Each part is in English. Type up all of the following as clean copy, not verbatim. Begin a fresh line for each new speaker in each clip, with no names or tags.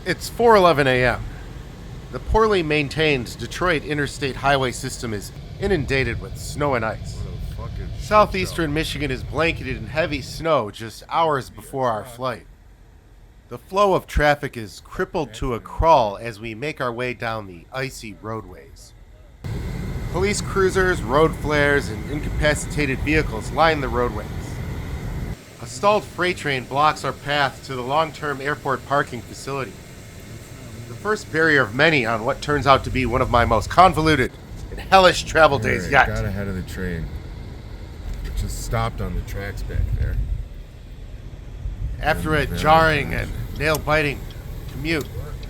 It's 4:11 a.m. The poorly maintained Detroit interstate highway system is inundated with snow and ice. Southeastern Michigan is blanketed in heavy snow just hours before our flight. The flow of traffic is crippled to a crawl as we make our way down the icy roadways. Police cruisers, road flares, and incapacitated vehicles line the roadways. A stalled freight train blocks our path to the long-term airport parking facility. The first barrier of many on what turns out to be one of my most convoluted and hellish travel days yet.
Got ahead of the train. It just stopped on the tracks back there.
After a jarring and nail-biting commute,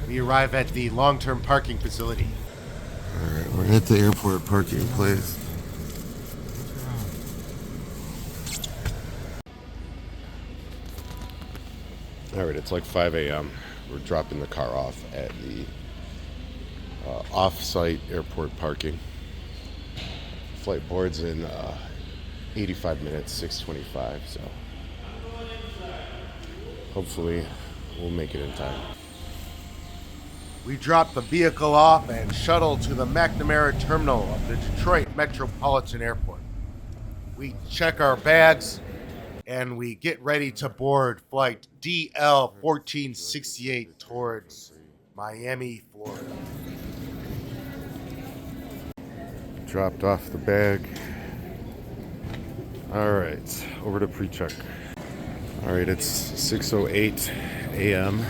we arrive at the long-term parking facility.
Alright, we're at the airport parking place. Alright, it's like 5 a.m. We're dropping the car off at the off-site airport parking. Flight boards in 85 minutes, 6:25, so hopefully we'll make it in time.
We drop the vehicle off and shuttle to the McNamara terminal of the Detroit Metropolitan Airport. We check our bags and we get ready to board flight DL 1468 towards Miami, Florida.
Dropped off the bag. Alright, over to pre-check. Alright, it's 6:08 a.m.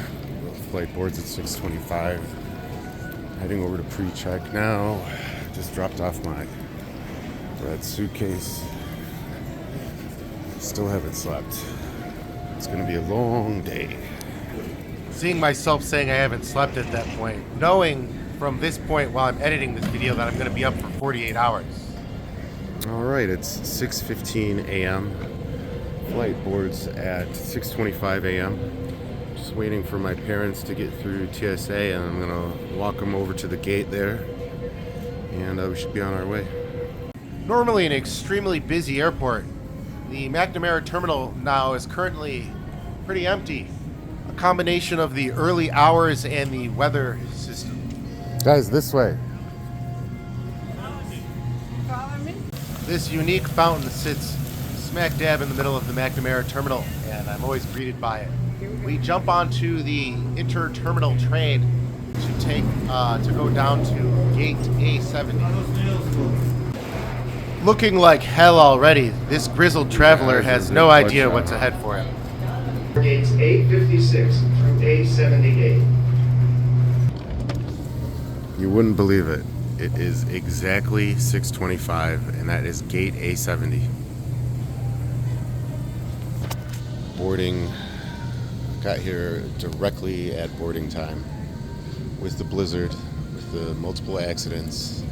Flight boards at 6:25. Heading over to pre-check now. Just dropped off my red suitcase. Still haven't slept. It's gonna be a long day.
Seeing myself saying I haven't slept at that point, knowing from this point while I'm editing this video that I'm going to be up for 48 hours.
Alright, it's 6:15 a.m. Flight boards at 6:25 a.m. Just waiting for my parents to get through TSA, and I'm gonna walk them over to the gate there, and we should be on our way.
Normally an extremely busy airport, the McNamara terminal now is currently pretty empty. A combination of the early hours and the weather system.
Guys, this way.
This unique fountain sits smack dab in the middle of the McNamara terminal, and I'm always greeted by it. We jump onto the inter-terminal train to go down to gate A70. Looking like hell already, this grizzled traveler has no idea what's ahead for him.
Gates A56 through A78.
You wouldn't believe it. It is exactly 6:25, and that is gate A70. Boarding. Got here directly at boarding time. With the blizzard, with the multiple accidents,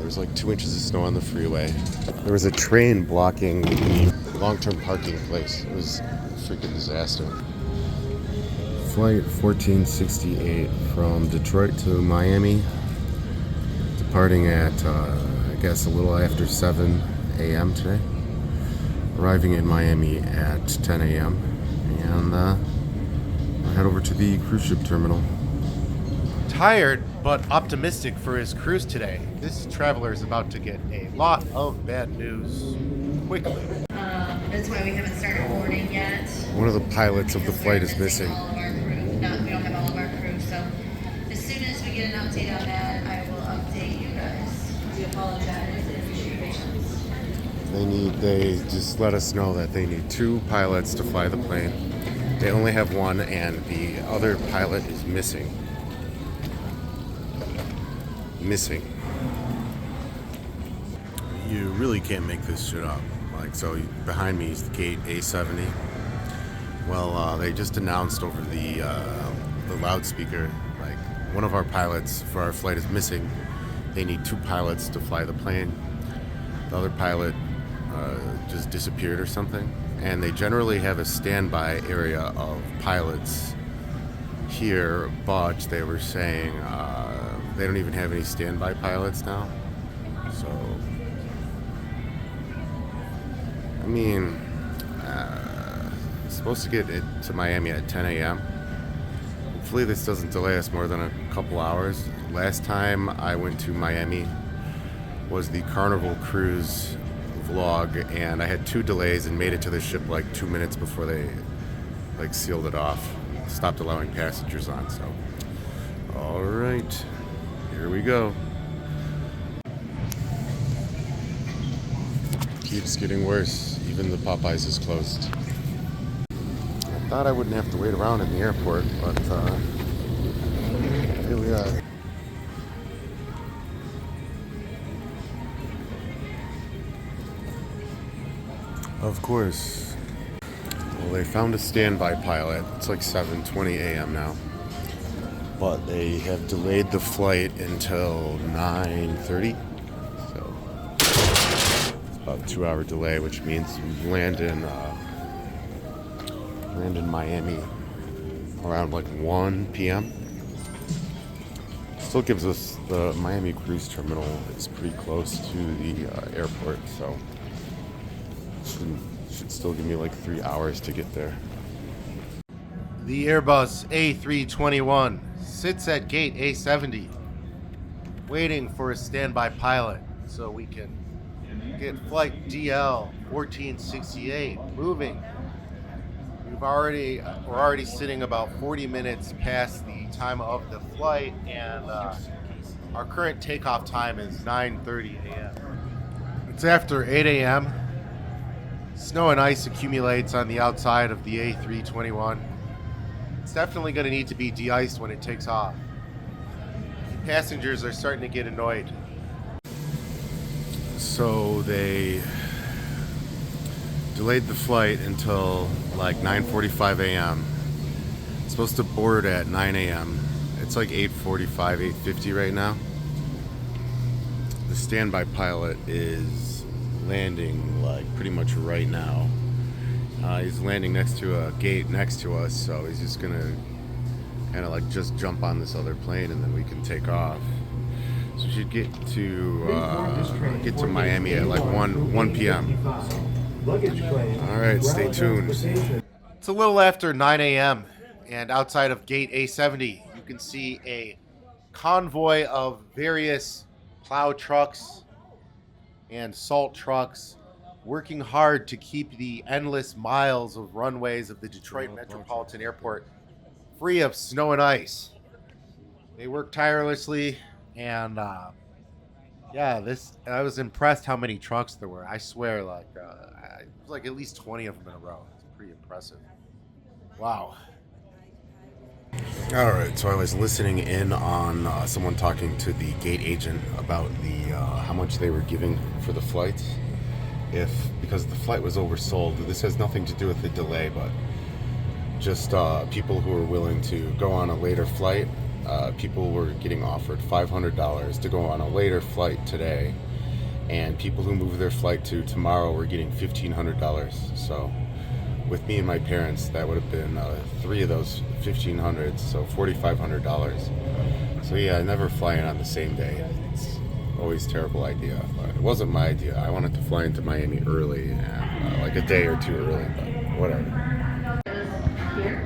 there's like 2 inches of snow on the freeway. There was a train blocking the long-term parking place. It was a freaking disaster. Flight 1468 from Detroit to Miami, departing at, I guess, a little after 7 a.m. today. Arriving in Miami at 10 a.m. And I'll head over to the cruise ship terminal.
Tired but optimistic for his cruise today, this traveler is about to get a lot of bad news quickly.
That's why we haven't started boarding yet.
One of the pilots of the flight is missing.
We don't have all of our crew, so as soon as we get an update on that, I will update you guys. We apologize and appreciate your patience.
They just let us know that they need 2 pilots to fly the plane. They only have 1, and the other pilot is missing. You really can't make this shit up. So behind me is the gate A70. Well, they just announced over the loudspeaker, one of our pilots for our flight is missing. They need 2 pilots to fly the plane. The other pilot just disappeared or something. And they generally have a standby area of pilots here, but they were saying they don't even have any standby pilots now. So, I mean, supposed to get it to Miami at 10 a.m. Hopefully this doesn't delay us more than a couple hours. Last time I went to Miami was the Carnival cruise vlog, and I had 2 delays and made it to the ship like 2 minutes before they like sealed it off, stopped allowing passengers on. So all right, here we go. Keeps getting worse. Even the Popeyes is closed. I thought I wouldn't have to wait around in the airport, but here we are. Of course. Well, they found a standby pilot. It's like 7:20 a.m. now. But they have delayed the flight until 9:30. So it's about a 2-hour delay, which means we land in Miami around like 1 p.m. Still gives us the Miami cruise terminal. It's pretty close to the airport, so should still give me like 3 hours to get there.
The Airbus A321 sits at gate A70, waiting for a standby pilot so we can get flight DL 1468 moving. We're already sitting about 40 minutes past the time of the flight, and our current takeoff time is 9:30 a.m. It's after 8 a.m. Snow and ice accumulates on the outside of the A321. It's definitely going to need to be de-iced when it takes off. Passengers are starting to get annoyed.
So they delayed the flight until like 9:45 a.m. It's supposed to board at 9 a.m. It's like 8:45, 8:50 right now. The standby pilot is landing like pretty much right now. He's landing next to a gate next to us, so he's just gonna kind of like just jump on this other plane and then we can take off. So we should get to Miami at like 1 p.m. All right, stay tuned.
It's a little after 9 a.m. and outside of gate A70, you can see a convoy of various plow trucks and salt trucks working hard to keep the endless miles of runways of the Detroit Metropolitan Airport free of snow and ice. They work tirelessly, and I was impressed how many trucks there were. I swear, it was like at least 20 of them in a row. It's pretty impressive. Wow.
All right, so I was listening in on someone talking to the gate agent about the how much they were giving for the flights. Because the flight was oversold. This has nothing to do with the delay, but just people who were willing to go on a later flight. People were getting offered $500 to go on a later flight today, and people who moved their flight to tomorrow were getting $1,500. So with me and my parents, that would have been 3 of those $1,500, so $4,500. So yeah, I never fly in on the same day. It's always a terrible idea, but it wasn't my idea. I wanted to fly into Miami early, and like a day or 2 early, but whatever.
Here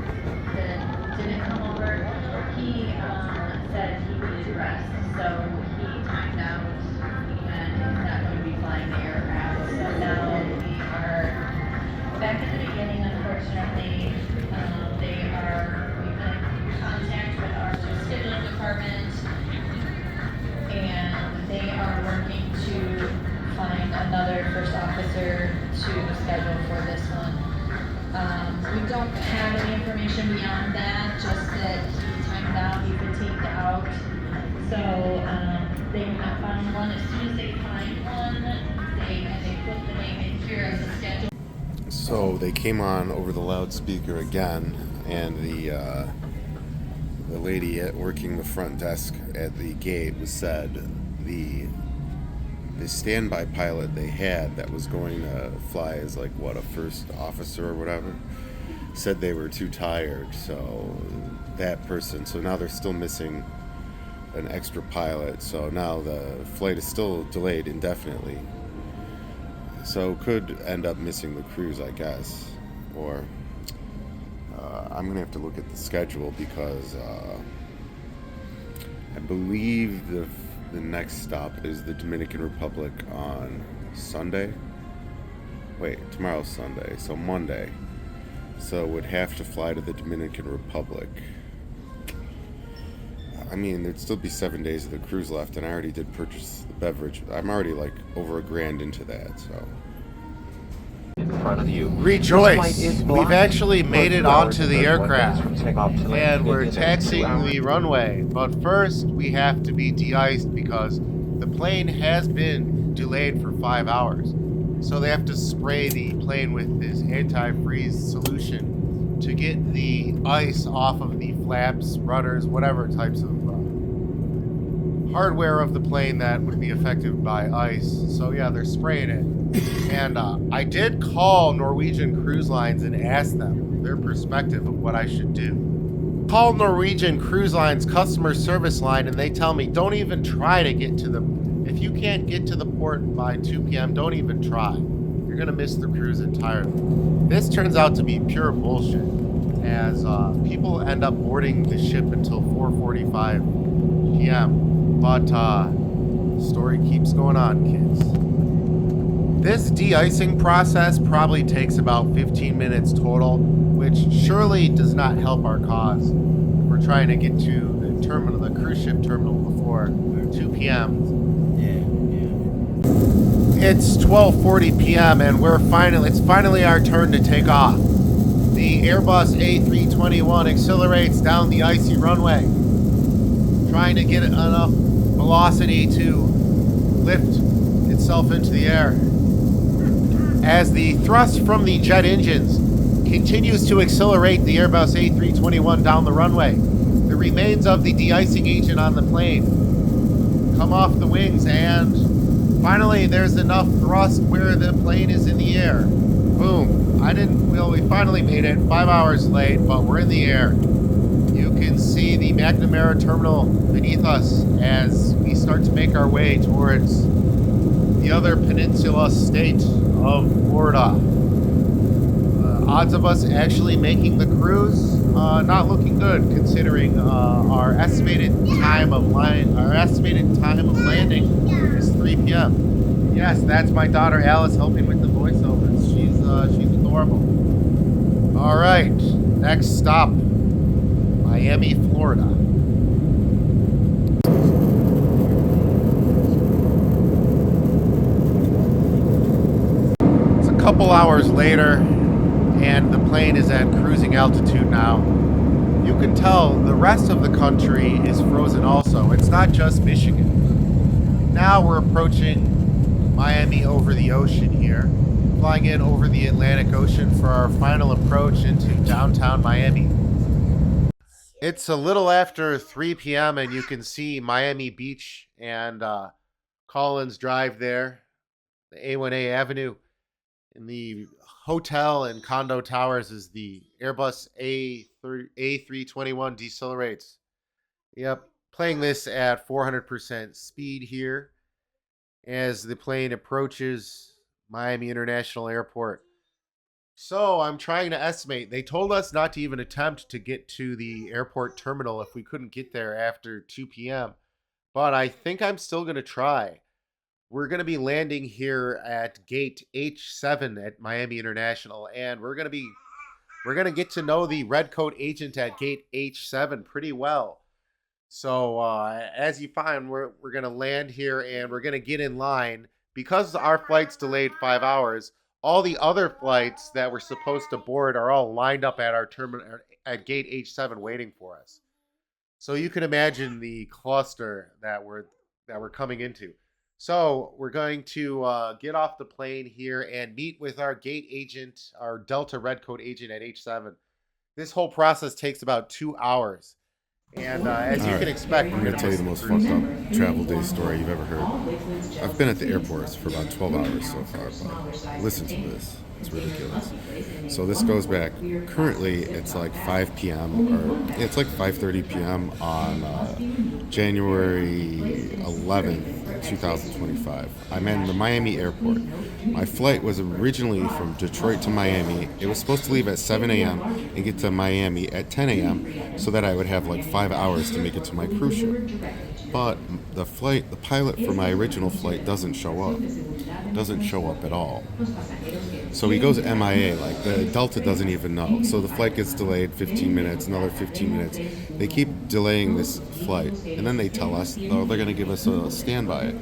that didn't come over. He said he needed rest, so he timed out and he's not going to be flying the aircraft. So now we are back at the beginning, unfortunately. We've been in contact with our scheduling department, and they are working to find another first officer to schedule for this one. We don't have any information beyond that, just that he timed out, he fatigued out. So they have not found one. As soon as they find one, they put the name in here as a schedule.
So they came on over the loudspeaker again, and the lady working the front desk at the gate said the standby pilot they had that was going to fly as like a first officer or whatever, said they were too tired. So now they're still missing an extra pilot. So now the flight is still delayed indefinitely. So could end up missing the cruise, I guess, or I'm gonna have to look at the schedule because I believe the next stop is the Dominican Republic on Sunday. Wait, tomorrow's Sunday, so Monday. So would have to fly to the Dominican Republic. I mean, there'd still be 7 days of the cruise left, and I already did purchase the beverage. I'm already like over $1,000 into that, so.
In front of you.
Rejoice! We've actually made it onto the aircraft, and we're taxiing the runway. But first, we have to be de-iced because the plane has been delayed for 5 hours. So they have to spray the plane with this anti-freeze solution to get the ice off of the flaps, rudders, whatever types of hardware of the plane that would be affected by ice. So yeah, they're spraying it. And I did call Norwegian Cruise Lines and ask them their perspective of what I should do. Call Norwegian Cruise Lines customer service line and they tell me don't even try to get to the... If you can't get to the port by 2 p.m., don't even try. You're going to miss the cruise entirely. This turns out to be pure bullshit, as people end up boarding the ship until 4:45 p.m. But the story keeps going on, kids. This de-icing process probably takes about 15 minutes total, which surely does not help our cause. We're trying to get to the terminal, the cruise ship terminal, before 2 p.m. It's 12:40 p.m. and it's finally our turn to take off. The Airbus A321 accelerates down the icy runway, trying to get enough velocity to lift itself into the air. As the thrust from the jet engines continues to accelerate the Airbus A321 down the runway, the remains of the de-icing agent on the plane come off the wings, and finally there's enough thrust where the plane is in the air. Boom. We finally made it, 5 hours late, but we're in the air. You can see the McNamara terminal beneath us as we start to make our way towards the other peninsula state of Florida. Odds of us actually making the cruise, not looking good considering our estimated time of landing is 3 p.m. Yes, that's my daughter Alice helping with the voiceovers. She's adorable. All right, next stop, Miami, Florida. It's a couple hours later, and the plane is at cruising altitude now. You can tell the rest of the country is frozen also. It's not just Michigan. Now we're approaching Miami over the ocean here, flying in over the Atlantic Ocean for our final approach into downtown Miami. It's a little after 3 p.m. and you can see Miami Beach and Collins Drive there, the A1A Avenue. In the hotel and condo towers is the Airbus A321 decelerates. Yep, playing this at 400% speed here as the plane approaches Miami International Airport. So I'm trying to estimate. They told us not to even attempt to get to the airport terminal if we couldn't get there after 2 p.m. But I think I'm still going to try. We're going to be landing here at gate H7 at Miami International, and we're going to get to know the redcoat agent at gate H7 pretty well. So as you find, we're going to land here and we're going to get in line. Because our flight's delayed 5 hours, all the other flights that we're supposed to board are all lined up at our terminal at gate H7 waiting for us. So you can imagine the cluster that we're coming into. So we're going to get off the plane here and meet with our gate agent, our Delta Redcoat agent at H7. This whole process takes about 2 hours. And as you can expect,
I'm going to tell you the most fucked up travel day story you've ever heard. I've been at the airports for about 12 hours so far, but listen to this. It's ridiculous. So this goes back, currently it's like 5 p.m. or it's like 5:30 p.m. on January 11th, 2025. I'm in the Miami airport. My flight was originally from Detroit to Miami. It was supposed to leave at 7 a.m. and get to Miami at 10 a.m. so that I would have like 5 hours to make it to my cruise ship. But the pilot for my original flight doesn't show up. Doesn't show up at all. So he goes MIA, like the Delta doesn't even know. So the flight gets delayed 15 minutes, another 15 minutes. They keep delaying this flight, and then they tell us, oh, they're going to give us a standby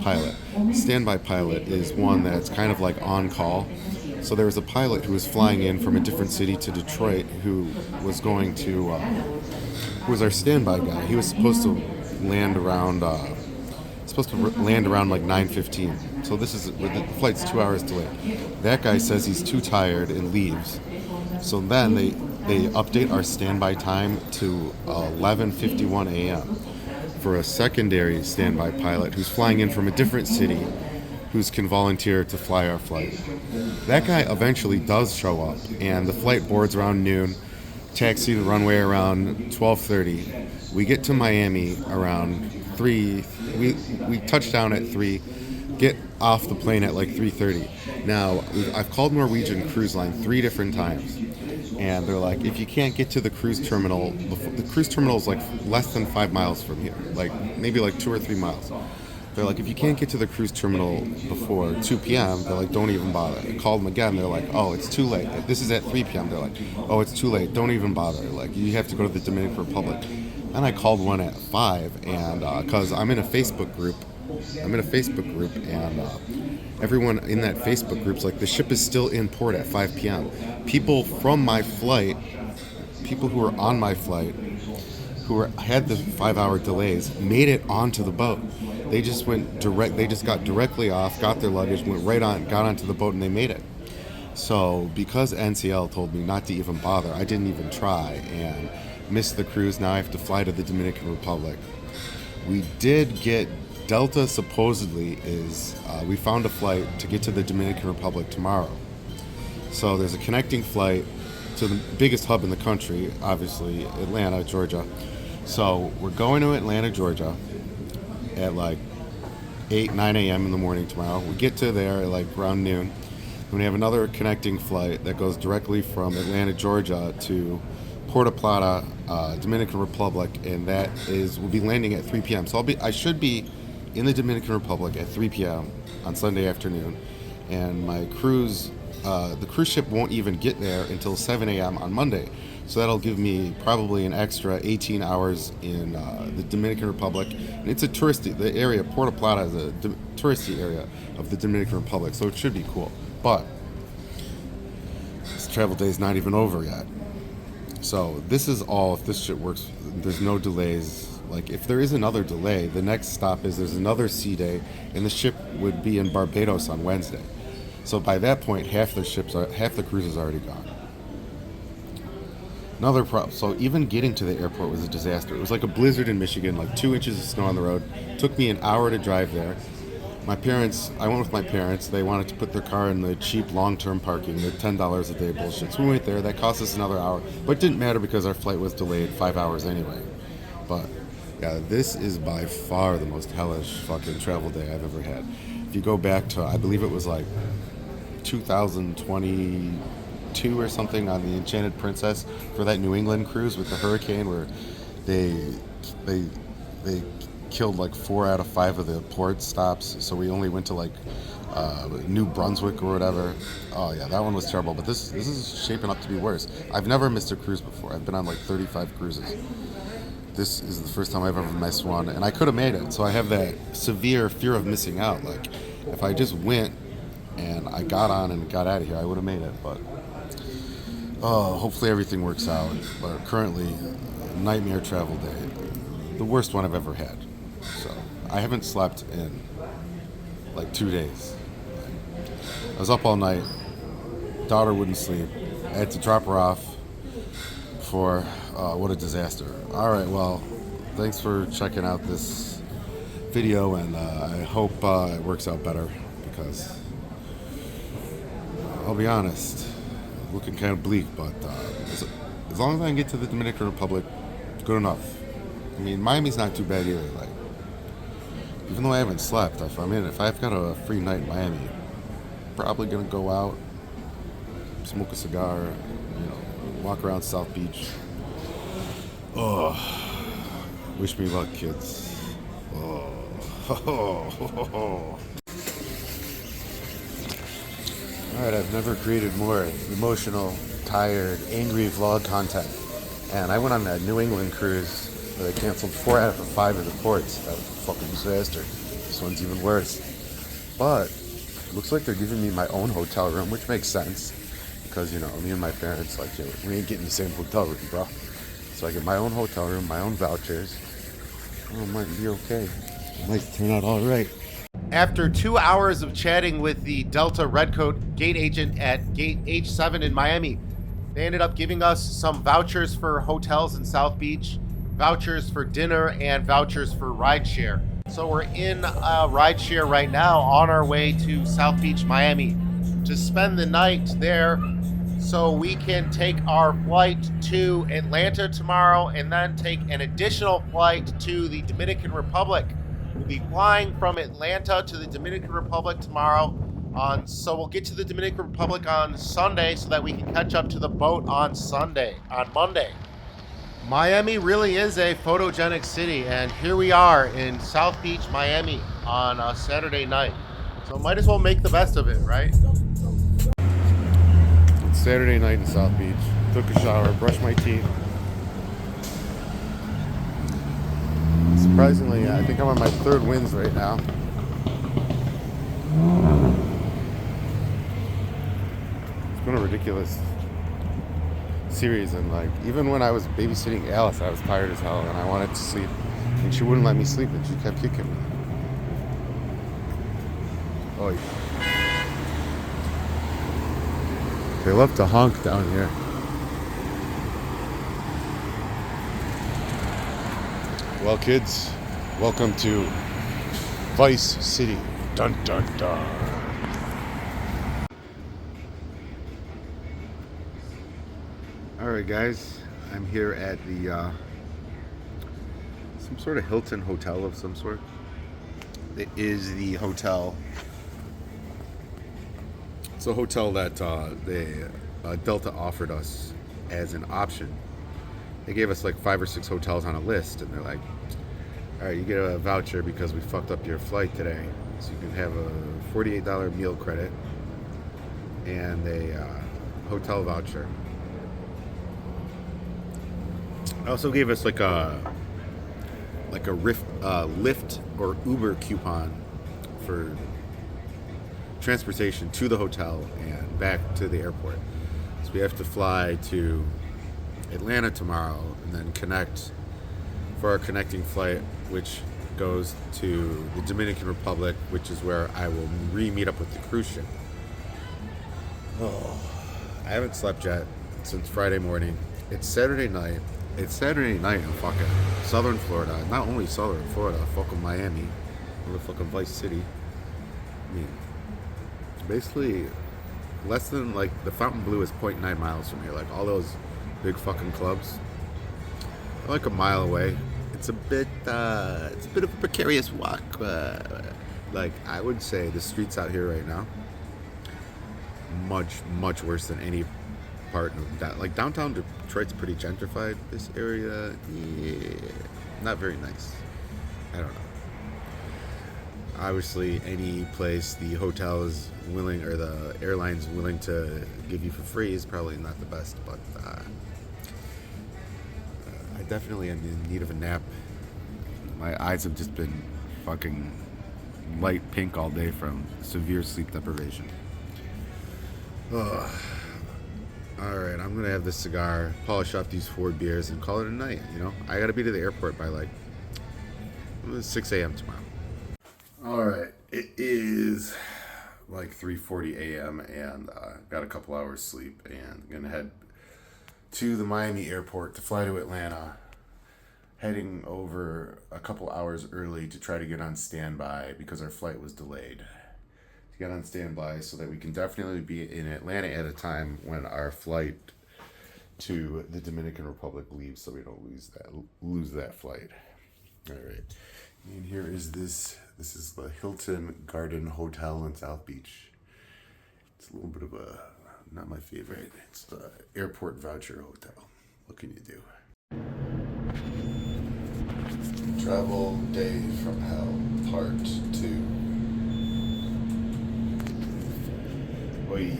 pilot. Standby pilot is one that's kind of like on call. So there was a pilot who was flying in from a different city to Detroit who was going to, who was our standby guy. He was supposed to land around like 9:15. So the flight's 2 hours delayed. That guy says he's too tired and leaves. So then they update our standby time to 11:51 a.m. for a secondary standby pilot who's flying in from a different city who can volunteer to fly our flight. That guy eventually does show up, and the flight boards around noon, taxi the runway around 12:30. We get to Miami around 3. We touch down at 3, get off the plane at like 3:30. Now, I've called Norwegian Cruise Line 3 different times, and they're like, if you can't get to the cruise terminal, the cruise terminal is like less than 5 miles from here, like maybe like 2 or 3 miles. They're like, if you can't get to the cruise terminal before 2 p.m., they're like, don't even bother. I called them again. They're like, oh, it's too late. This is at 3 p.m. They're like, oh, it's too late. Don't even bother. Like, you have to go to the Dominican Republic. And I called one at 5, and because I'm in a Facebook group. And everyone in that Facebook group's like, the ship is still in port at 5 p.m. People from my flight, people who were on my flight, had the 5-hour delays, made it onto the boat. They just got directly off, got their luggage, went right on, got onto the boat, and they made it. So because NCL told me not to even bother, I didn't even try and missed the cruise. Now I have to fly to the Dominican Republic. We did get Delta supposedly we found a flight to get to the Dominican Republic tomorrow. So there's a connecting flight to the biggest hub in the country, obviously Atlanta, Georgia. So we're going to Atlanta, Georgia at like 9 a.m. in the morning tomorrow. We get to there at like around noon. And we have another connecting flight that goes directly from Atlanta, Georgia to Puerto Plata, Dominican Republic, and we'll be landing at 3 p.m. So I should be in the Dominican Republic at 3 p.m. on Sunday afternoon, and my cruise, the cruise ship won't even get there until 7 a.m. on Monday. So that'll give me probably an extra 18 hours in the Dominican Republic, and it's the area, Puerto Plata is a touristy area of the Dominican Republic, so it should be cool. But this travel day is not even over yet. So this is all, if this shit works, there's no delays. Like, if there is another delay, the next stop is there's another sea day, and the ship would be in Barbados on Wednesday. So by that point, half the cruise is already gone. Another problem. So even getting to the airport was a disaster. It was like a blizzard in Michigan, like 2 inches of snow on the road. It took me an hour to drive there. I went with my parents. They wanted to put their car in the cheap long-term parking, the $10 a day bullshit. So we went there. That cost us another hour. But it didn't matter because our flight was delayed 5 hours anyway. But yeah, this is by far the most hellish fucking travel day I've ever had. If you go back to, I believe it was like 2022 or something on the Enchanted Princess for that New England cruise with the hurricane where they killed like 4 out of 5 of the port stops, so we only went to like New Brunswick or whatever. Oh yeah, that one was terrible, but this is shaping up to be worse. I've never missed a cruise before. I've been on like 35 cruises. This is the first time I've ever missed one, and I could have made it, so I have that severe fear of missing out. Like, if I just went and I got on and got out of here, I would have made it, but hopefully everything works out. But currently, nightmare travel day, the worst one I've ever had. So I haven't slept in like 2 days. I was up all night. Daughter wouldn't sleep. I had to drop her off for what a disaster. All right, well, thanks for checking out this video, and I hope it works out better, because I'll be honest, looking kind of bleak, but as long as I can get to the Dominican Republic, good enough. I mean, Miami's not too bad either. Like, even though I haven't slept, if I've got a free night in Miami, probably gonna go out, smoke a cigar, walk around South Beach. Oh, wish me luck, kids. Oh. Alright, I've never created more emotional, tired, angry vlog content. And I went on that New England cruise where they canceled 4 out of 5 of the ports. That was a fucking disaster. This one's even worse. But it looks like they're giving me my own hotel room, which makes sense. Because, me and my parents, we ain't getting the same hotel room, bro. So I get my own hotel room, my own vouchers. Oh, it might be okay. It might turn out alright.
After 2 hours of chatting with the Delta Redcoat gate agent at gate H7 in Miami, they ended up giving us some vouchers for hotels in South Beach, vouchers for dinner, and vouchers for rideshare. So we're in a rideshare right now on our way to South Beach, Miami to spend the night there so we can take our flight to Atlanta tomorrow and then take an additional flight to the Dominican Republic. We'll be flying from Atlanta to the Dominican Republic tomorrow. So we'll get to the Dominican Republic on Sunday so that we can catch up to the boat on Monday. Miami really is a photogenic city, and here we are in South Beach, Miami on a Saturday night. So might as well make the best of it, right?
It's Saturday night in South Beach. Took a shower, brushed my teeth. Surprisingly, I think I'm on my 3rd wins right now. It's been a ridiculous series, and even when I was babysitting Alice, I was tired as hell and I wanted to sleep, and she wouldn't let me sleep, and she kept kicking me. Oh, yeah. They love to honk down here. Well, kids, welcome to Vice City. Dun dun dun. Alright, guys, I'm here at the some sort of Hilton hotel of some sort. It is the hotel. It's a hotel that Delta offered us as an option. They gave us 5 or 6 hotels on a list, and they're like, all right, you get a voucher because we fucked up your flight today. So you can have a $48 meal credit and a hotel voucher. They also gave us a Lyft or Uber coupon for transportation to the hotel and back to the airport. So we have to fly to Atlanta tomorrow and then connect for our connecting flight, which goes to the Dominican Republic, which is where I will meet up with the cruise ship. Oh, I haven't slept yet since Friday morning. It's Saturday night. It's Saturday night in fucking Southern Florida. Not only Southern Florida, fucking Miami, motherfucking Vice City. I mean, basically less than the Fontainebleau is 0.9 miles from here. All those big fucking clubs are a mile away. It's a bit of a precarious walk. I would say the streets out here right now much worse than any part of that. Downtown Detroit's pretty gentrified. This area, yeah, not very nice. I don't know. Obviously, any place the hotel is willing or the airline's willing to give you for free is probably not the best, but I definitely am in need of a nap. My eyes have just been fucking light pink all day from severe sleep deprivation. Ugh. Alright, I'm gonna have this cigar, polish off these 4 beers, and call it a night, I gotta be to the airport by 6 a.m. tomorrow. Alright, it is 3:40 a.m. and got a couple hours sleep, and gonna head to the Miami airport to fly to Atlanta, heading over a couple hours early to try to get on standby because our flight was delayed. to get on standby so that we can definitely be in Atlanta at a time when our flight to the Dominican Republic leaves, so we don't lose that flight. All right. And here is this. This is the Hilton Garden Hotel in South Beach. It's a little bit of a, not my favorite. It's the airport voucher hotel. What can you do? Travel Day from Hell, Part 2. Oy.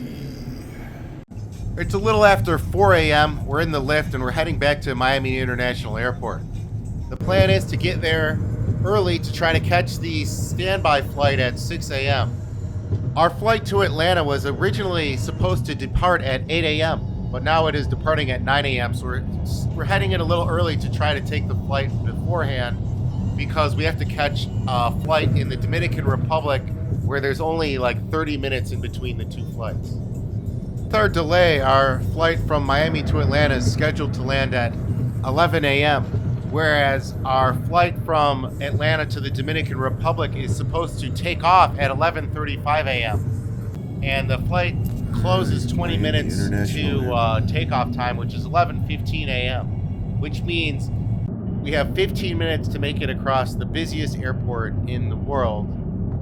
It's a little after 4 a.m. We're in the lift and we're heading back to Miami International Airport. The plan is to get there early to try to catch the standby flight at 6 a.m. Our flight to Atlanta was originally supposed to depart at 8 a.m., but now it is departing at 9 a.m. So we're heading in a little early to try to take the flight beforehand because we have to catch a flight in the Dominican Republic where there's only like 30 minutes in between the two flights. With our delay, our flight from Miami to Atlanta is scheduled to land at 11 a.m., whereas our flight from Atlanta to the Dominican Republic is supposed to take off at 11:35 a.m. And the flight closes 20 minutes to takeoff time, which is 11:15 a.m., which means we have 15 minutes to make it across the busiest airport in the world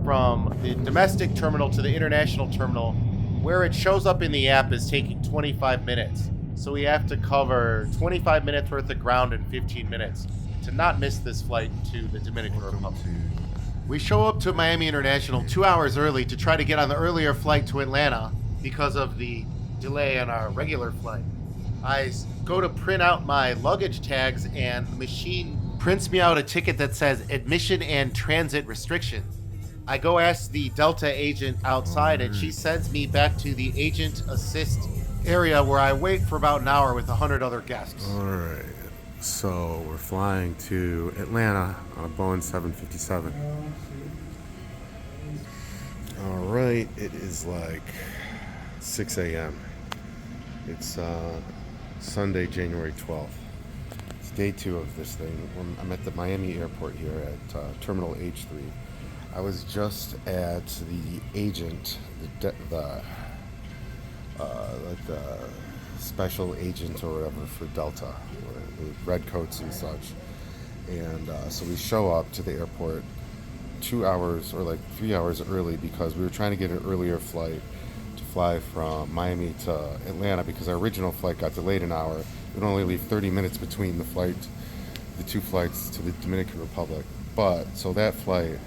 from the domestic terminal to the international terminal, where it shows up in the app is taking 25 minutes. So we have to cover 25 minutes worth of ground in 15 minutes to not miss this flight to the Dominican Republic. We show up to Miami International 2 hours early to try to get on the earlier flight to Atlanta because of the delay on our regular flight. I go to print out my luggage tags and the machine prints me out a ticket that says admission and transit restrictions. I go ask the Delta agent outside and she sends me back to the agent assist area where I wait for about an hour with 100 other guests.
All right. So we're flying to Atlanta on a Boeing 757. All right. It is like 6 a.m. It's Sunday, January 12th. It's day 2 of this thing. I'm at the Miami airport here at Terminal H3. I was just at the agent, like the special agent or whatever for Delta, with red coats and such. And so we show up to the airport 2 hours or like 3 hours early because we were trying to get an earlier flight to fly from Miami to Atlanta because our original flight got delayed an hour. It would only leave 30 minutes between the two flights to the Dominican Republic. But so that flight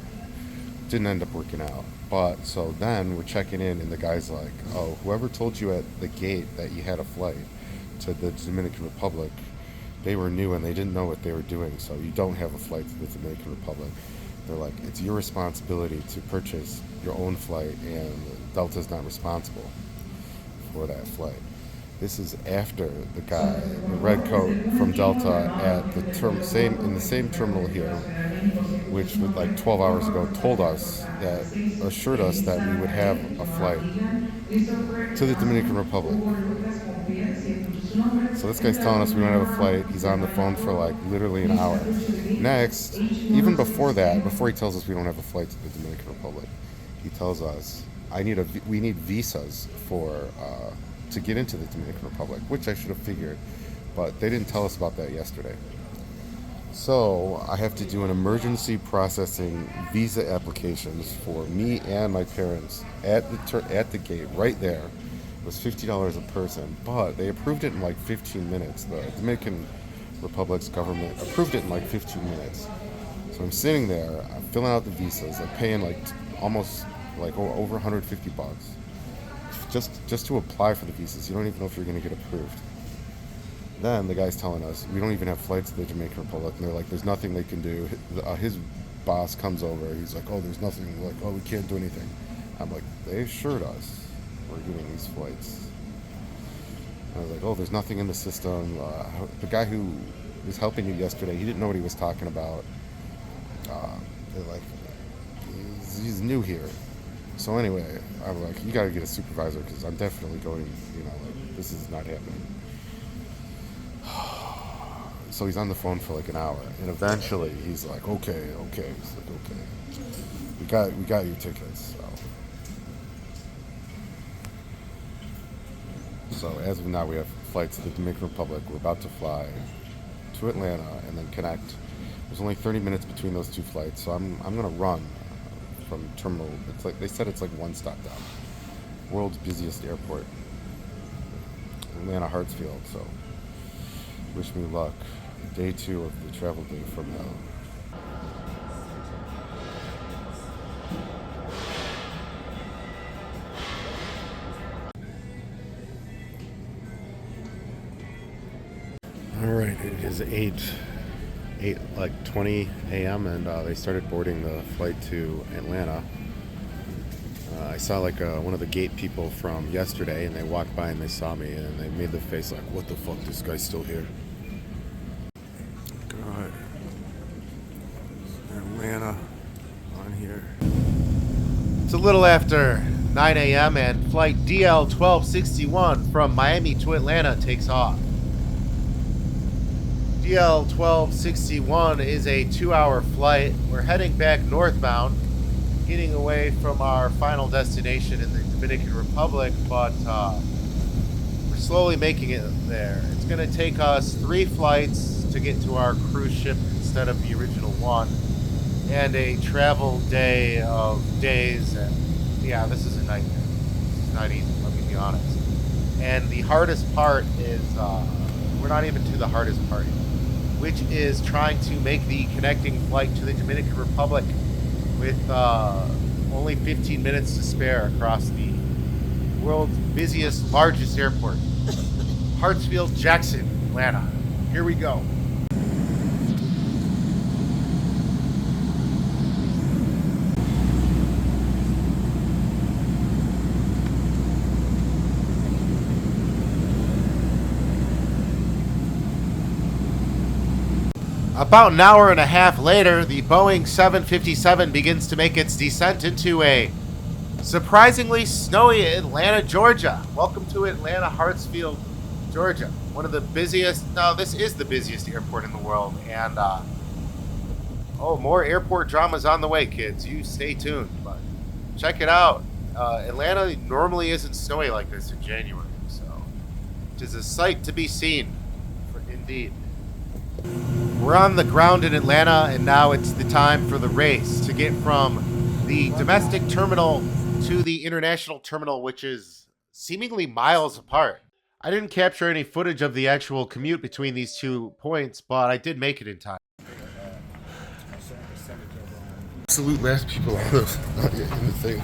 didn't end up working out. But so then we're checking in and the guy's like, oh, whoever told you at the gate that you had a flight to the Dominican Republic, they were new and they didn't know what they were doing, so you don't have a flight to the Dominican Republic. They're like, it's your responsibility to purchase your own flight and Delta's not responsible for that flight. This is after the guy, the red coat from Delta at the same terminal here, which was like 12 hours ago, assured us that we would have a flight to the Dominican Republic. So this guy's telling us we don't have a flight. He's on the phone for like literally an hour. Next, even before that, before he tells us we don't have a flight to the Dominican Republic, he tells us we need visas to get into the Dominican Republic, which I should have figured, but they didn't tell us about that yesterday. So I have to do an emergency processing visa applications for me and my parents at the gate right there. It was $50 a person, but they approved it in like 15 minutes. The Dominican Republic's government approved it in like 15 minutes. So I'm sitting there, I'm filling out the visas, I'm paying like almost like over $150 just to apply for the visas. You don't even know if you're going to get approved. Then the guy's telling us we don't even have flights to the Dominican Republic, and they're like, there's nothing they can do. His boss comes over, he's like, oh, there's nothing, like, oh, we can't do anything. I'm like, they assured us we're getting these flights. And I was like, oh, there's nothing in the system. The guy who was helping you yesterday, he didn't know what he was talking about. They're like, he's new here. So anyway, I'm like, you gotta get a supervisor because I'm definitely going, like, this is not happening. So he's on the phone for like an hour, and eventually he's like, okay. He's like, okay, we got your tickets. So So as of now, we have flights to the Dominican Republic. We're about to fly to Atlanta and then connect. There's only 30 minutes between those two flights, so I'm gonna run from terminal. It's like they said, it's like one stop down. World's busiest airport, Atlanta Hartsfield. So wish me luck. Day 2 of the travel day from now. All right, it is 20 a.m. and they started boarding the flight to Atlanta. I saw like one of the gate people from yesterday, and they walked by and they saw me and they made the face like, "What the fuck? This guy's still here." God, Atlanta on here.
It's a little after 9 a.m. and flight DL 1261 from Miami to Atlanta takes off. DL 1261 is a 2-hour flight. We're heading back northbound, getting away from our final destination in the Dominican Republic, but we're slowly making it there. It's going to take us 3 flights to get to our cruise ship instead of the original 1, and a travel day of days, and yeah, this is a nightmare. It's not easy, let me be honest. And the hardest part is, we're not even to the hardest part yet, which is trying to make the connecting flight to the Dominican Republic with only 15 minutes to spare across the world's busiest, largest airport. Hartsfield, Jackson, Atlanta. Here we go. About an hour and a half later, the Boeing 757 begins to make its descent into a surprisingly snowy Atlanta, Georgia. Welcome to Atlanta, Hartsfield, Georgia. One of the busiest, no, this is the busiest airport in the world. And, more airport dramas on the way, kids. You stay tuned, but check it out. Atlanta normally isn't snowy like this in January, so it is a sight to be seen, indeed. We're on the ground in Atlanta, and now it's the time for the race to get from the domestic terminal to the international terminal, which is seemingly miles apart. I didn't capture any footage of the actual commute between these 2 points, but I did make it in time.
Absolute last people on the thing.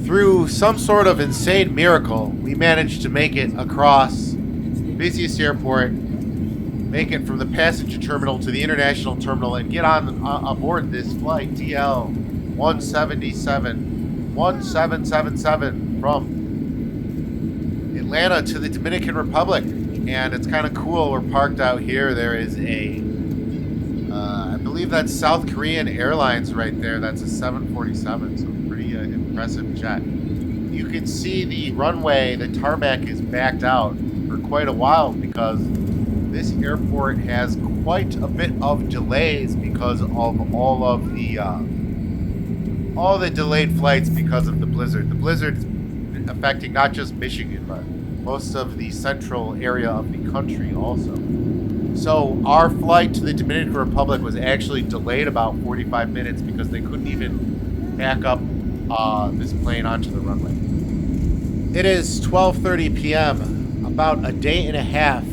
Through some sort of insane miracle, we managed to make it across the busiest airport, make it from the passenger terminal to the international terminal, and get on aboard this flight DL 1777 from Atlanta to the Dominican Republic. And it's kind of cool. We're parked out here. There is a I believe that's South Korean Airlines right there. That's a 747, so pretty impressive jet. You can see the runway, the tarmac is backed out for quite a while because this airport has quite a bit of delays because of all the delayed flights because of the blizzard. The blizzard's affecting not just Michigan, but most of the central area of the country also. So our flight to the Dominican Republic was actually delayed about 45 minutes because they couldn't even back up this plane onto the runway. It is 12:30 p.m., about a day and a half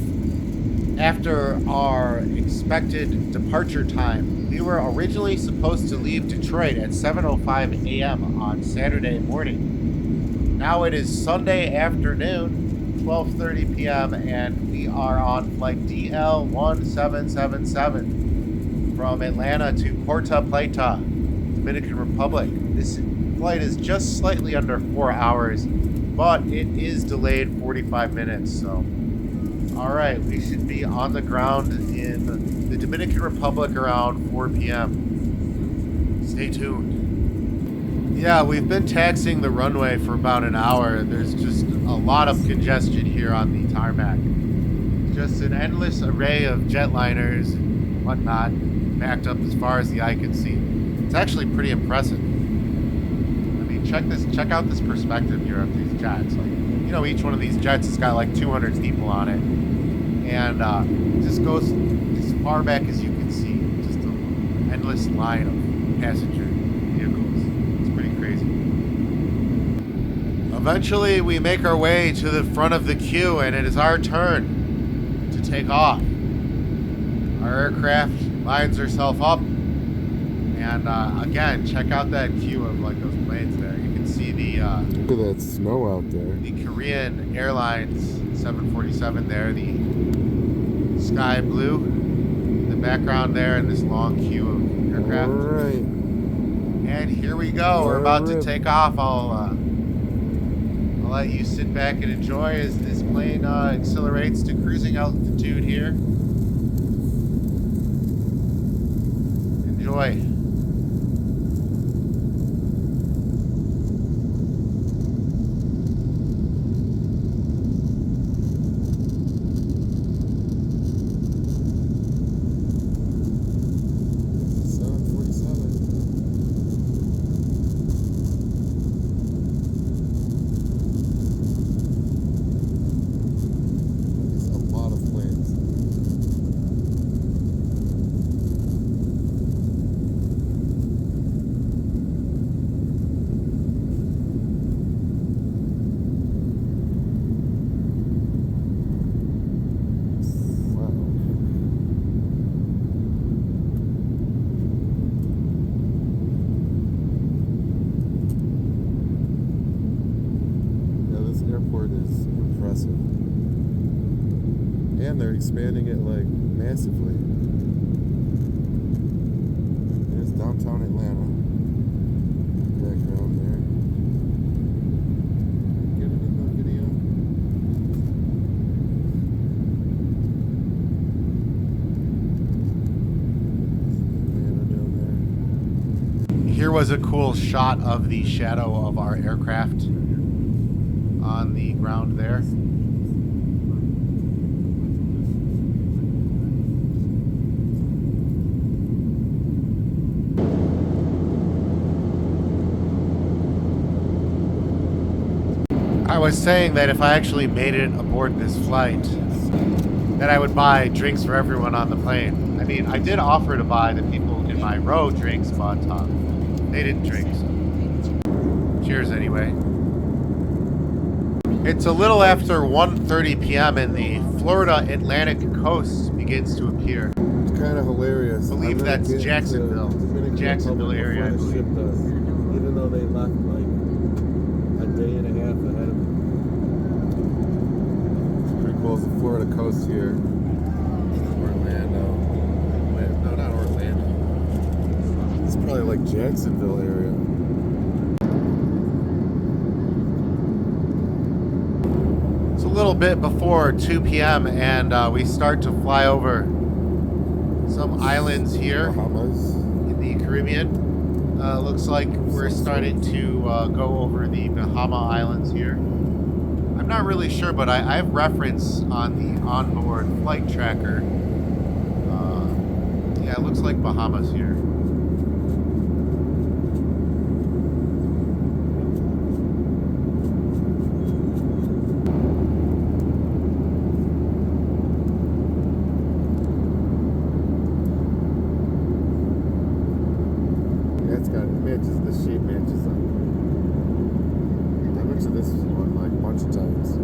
after our expected departure time. We were originally supposed to leave Detroit at 7:05 a.m. on Saturday morning. Now it is Sunday afternoon, 12:30 p.m., and we are on flight DL 1777 from Atlanta to Puerto Plata, Dominican Republic. This flight is just slightly under 4 hours, but it is delayed 45 minutes, so all right, we should be on the ground in the Dominican Republic around 4 p.m. Stay tuned. Yeah, we've been taxiing the runway for about an hour. There's just a lot of congestion here on the tarmac. Just an endless array of jetliners and whatnot backed up as far as the eye can see. It's actually pretty impressive. Let me check out this perspective here of these jets. Like, you know, each one of these jets has got like 200 people on it, and it just goes as far back as you can see. Just an endless line of passenger vehicles. It's pretty crazy. Eventually, we make our way to the front of the queue, and it is our turn to take off. Our aircraft lines herself up, and again, check out that queue of like those planes there. You can see the
Look at that snow out there.
the Korean Airlines 747 there, the sky blue in the background there, and this long queue of aircraft.
All right.
And here we go. We're about to take off. I'll let you sit back and enjoy as this plane accelerates to cruising altitude here. Enjoy.
And they're expanding it like massively. There's downtown Atlanta. Background there. Get it in the video. Atlanta down there.
Here was a cool shot of the shadow of our aircraft on the ground there. I was saying that if I actually made it aboard this flight, that I would buy drinks for everyone on the plane. I mean, I did offer to buy the people in my row drinks, but they didn't drink. So. Cheers anyway. It's a little after 1:30 p.m. and the Florida Atlantic coast begins to appear.
It's kind of hilarious.
I believe that's Jacksonville. Jacksonville area, I believe.
Even though they left like a day and a half ahead of me. It's pretty cool. It's the Florida coast here. Orlando. Wait, no, not Orlando. It's probably like Jacksonville area.
It's a little bit before 2 p.m. and we start to fly over some islands here
Bahamas.
in the Caribbean. Looks like we're starting to go over the Bahama Islands here. I'm not really sure, but I have reference on the onboard flight tracker. Yeah, it looks like Bahamas here.
The shape matches up. I went to this one like a bunch of times.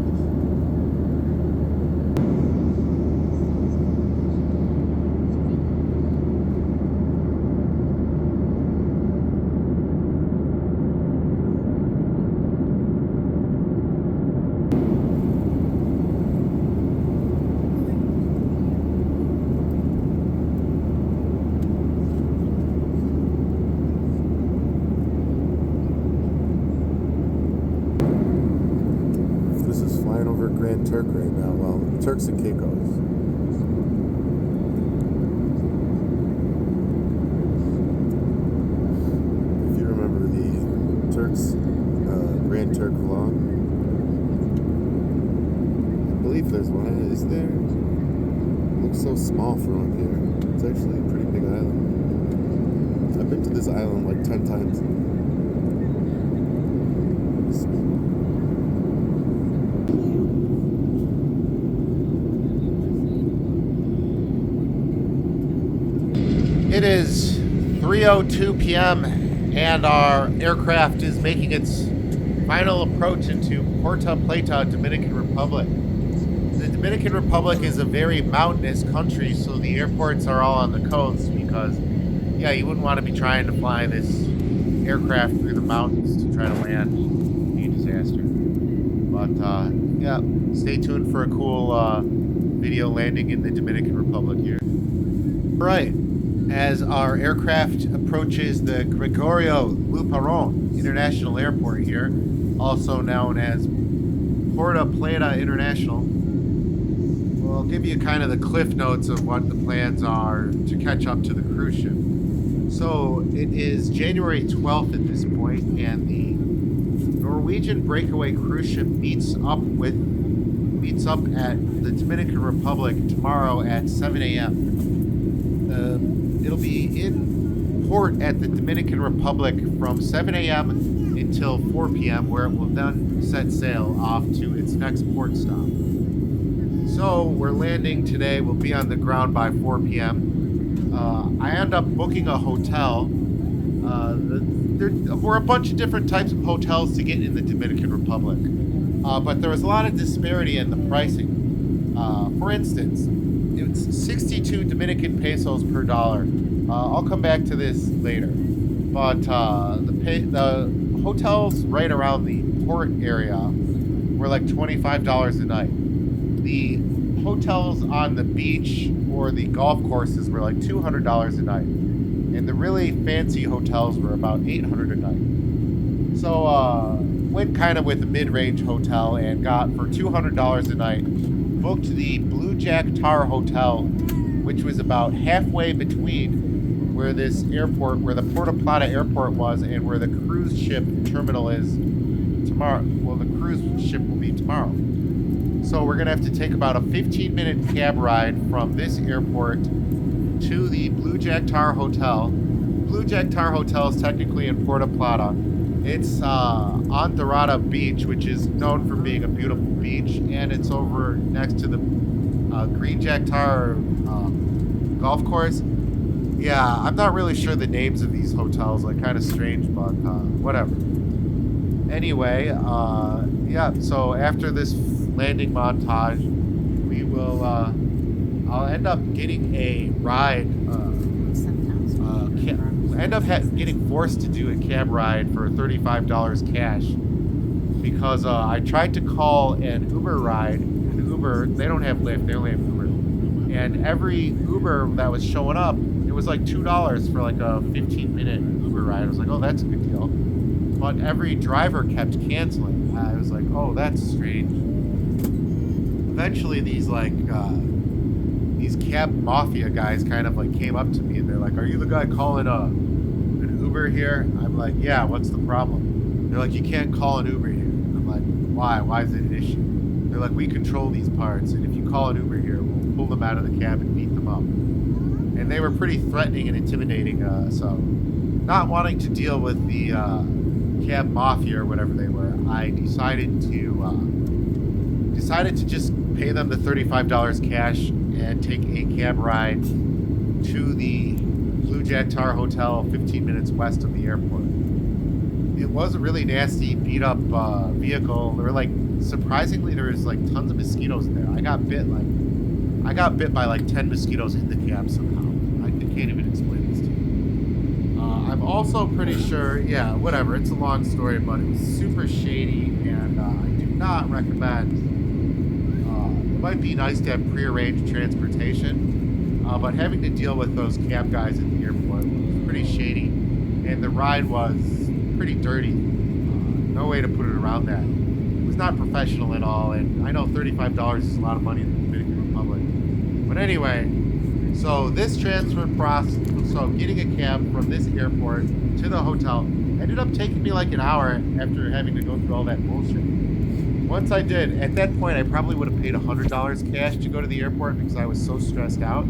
Grand Turk right now. Well, Turks and Caicos. If you remember the Turks Grand Turk vlog, I believe there's one. Is there? It looks so small from up here. It's actually a pretty big island. I've been to this island like 10 times. Jesus.
It is 3:02 p.m. and our aircraft is making its final approach into Puerto Plata, Dominican Republic. The Dominican Republic is a very mountainous country, so the airports are all on the coast because, yeah, you wouldn't want to be trying to fly this aircraft through the mountains to try to land. Be a disaster. But, yeah, stay tuned for a cool video landing in the Dominican Republic here. Right. As our aircraft approaches the Gregorio Luperón International Airport here, also known as Puerto Plata International, we'll give you kind of the cliff notes of what the plans are to catch up to the cruise ship. So it is January 12th at this point, and the Norwegian Breakaway cruise ship meets up at the Dominican Republic tomorrow at 7 a.m. It'll be in port at the Dominican Republic from 7 a.m. until 4 p.m., where it will then set sail off to its next port stop. So we're landing today. We'll be on the ground by 4 p.m. I end up booking a hotel. There were a bunch of different types of hotels to get in the Dominican Republic, but there was a lot of disparity in the pricing. For instance, it's 62 Dominican pesos per dollar. I'll come back to this later. But the hotels right around the port area were like $25 a night. The hotels on the beach or the golf courses were like $200 a night. And the really fancy hotels were about $800 a night. So went kind of with a mid-range hotel and got for $200 a night, booked the Blue Jack Tar Hotel, which was about halfway between where this airport, where the Puerto Plata airport was, and where the cruise ship terminal is tomorrow. Well, the cruise ship will be tomorrow. So we're going to have to take about a 15-minute cab ride from this airport to the Blue Jack Tar Hotel. Blue Jack Tar Hotel is technically in Puerto Plata. It's on Dorada Beach, which is known for being a beautiful beach, and it's over next to the Green Jack Tar golf course. Yeah, I'm not really sure the names of these hotels, like kind of strange, but whatever. Anyway, yeah, so after this landing montage, we will, I'll end up getting a ride, getting forced to do a cab ride for $35 cash because I tried to call an Uber ride. An Uber, they don't have Lyft, they only have Uber. And every Uber that was showing up, it was like $2 for like a 15-minute Uber ride. I was like, oh, that's a good deal. But every driver kept canceling. I was like, oh, that's strange. Eventually, these cab mafia guys kind of like came up to me and they're like, are you the guy calling an Uber here? I'm like, yeah, what's the problem? They're like, you can't call an Uber here. I'm like, why? Why is it an issue? They're like, we control these parts, and if you call an Uber here, we'll pull them out of the cab and beat them up. And they were pretty threatening and intimidating, so not wanting to deal with the cab mafia or whatever they were, I decided to just pay them the $35 cash and take a cab ride to the Blue Jack Tar Hotel 15 minutes west of the airport. It was a really nasty, beat-up vehicle. There were surprisingly, there was tons of mosquitoes in there. I got bit by like 10 mosquitoes in the cab somehow. I can't even explain this to you. I'm also pretty sure, yeah, whatever. It's a long story, but it was super shady, and I do not recommend. It might be nice to have prearranged transportation, but having to deal with those cab guys at the airport was pretty shady, and the ride was pretty dirty. No way to put it around that. It was not professional at all, and I know $35 is a lot of money in the Dominican Republic. But anyway, so this transfer process, so getting a cab from this airport to the hotel ended up taking me like an hour after having to go through all that bullshit. Once I did, at that point I probably would have paid $100 cash to go to the airport because I was so stressed out.